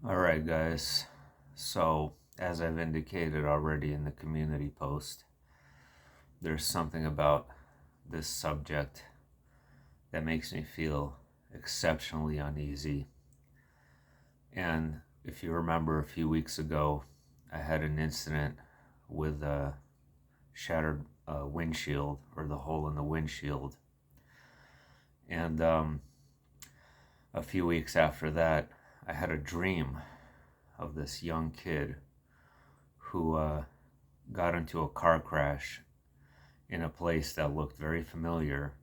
All right, guys. So, as I've indicated already in the community post, there's something about this subject that makes me feel exceptionally uneasy. And if you remember a few weeks ago, I had an incident with a shattered windshield or the hole in the windshield. And a few weeks after that, I had a dream of this young kid who got into a car crash in a place that looked very familiar,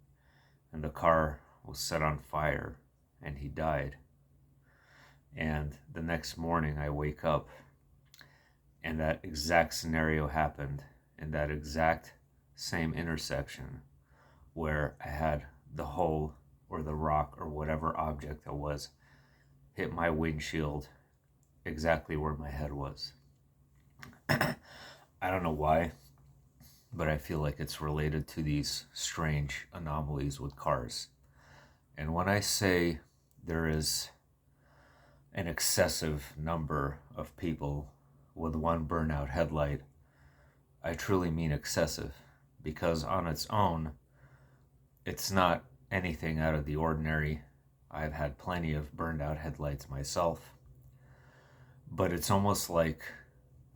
and the car was set on fire and he died. And the next morning, I wake up and that exact scenario happened in that exact same intersection where I had the hole or the rock or whatever object it was hit my windshield exactly where my head was. I don't know why, but I feel like it's related to these strange anomalies with cars. And when I say there is an excessive number of people with one burnout headlight, I truly mean excessive, because on its own, it's not anything out of the ordinary. I've had plenty of burned out headlights myself, but it's almost like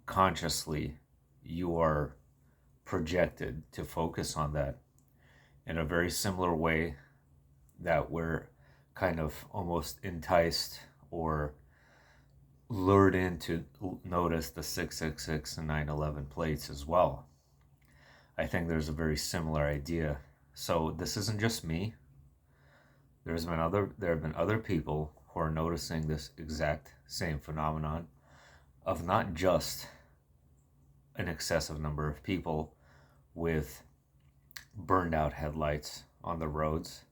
consciously you are projected to focus on that in a very similar way that we're kind of almost enticed or lured in to notice the 666 and 911 plates as well. I think there's a very similar idea. So this isn't just me. There have been other people who are noticing this exact same phenomenon of not just an excessive number of people with burned out headlights on the roads,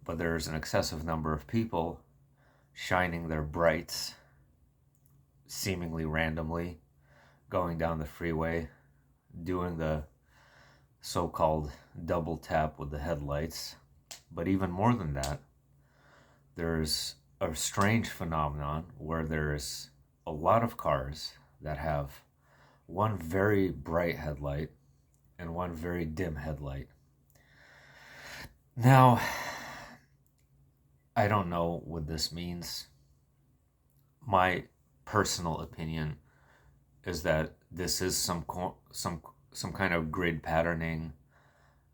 but there's an excessive number of people shining their brights seemingly randomly, going down the freeway, doing the so-called double tap with the headlights. But even more than that, there's a strange phenomenon where there's a lot of cars that have one very bright headlight and one very dim headlight. Now, I don't know what this means. My personal opinion is that this is some kind of grid patterning,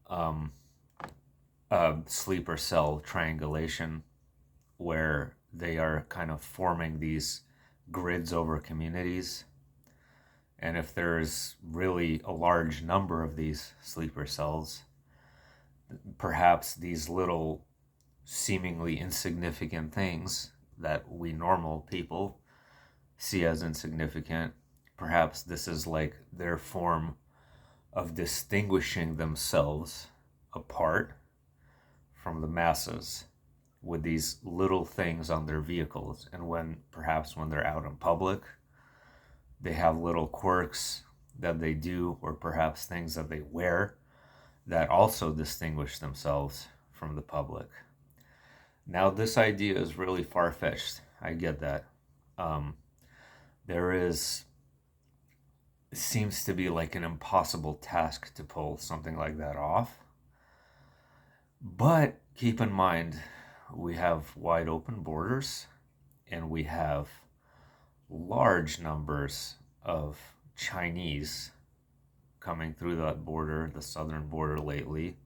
um, sleeper cell triangulation, where they are kind of forming these grids over communities. And if there's really a large number of these sleeper cells, perhaps these little seemingly insignificant things that we normal people see as insignificant, perhaps this is like their form of distinguishing themselves apart from the masses with these little things on their vehicles. And when they're out in public, they have little quirks that they do, or perhaps things that they wear that also distinguish themselves from the public. Now, this idea is really far-fetched. I get that. There seems to be like an impossible task to pull something like that off. But keep in mind, we have wide open borders and we have large numbers of Chinese coming through that border, the southern border lately,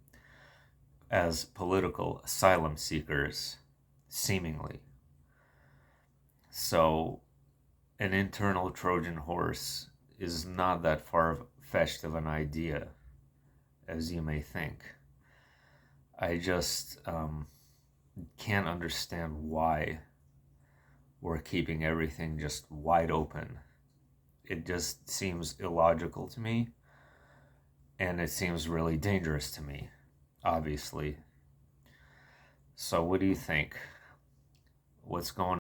as political asylum seekers, seemingly. So, an internal Trojan horse is not that far-fetched of an idea as you may think. I just can't understand why we're keeping everything just wide open. It just seems illogical to me, and it seems really dangerous to me, obviously. So what do you think? What's going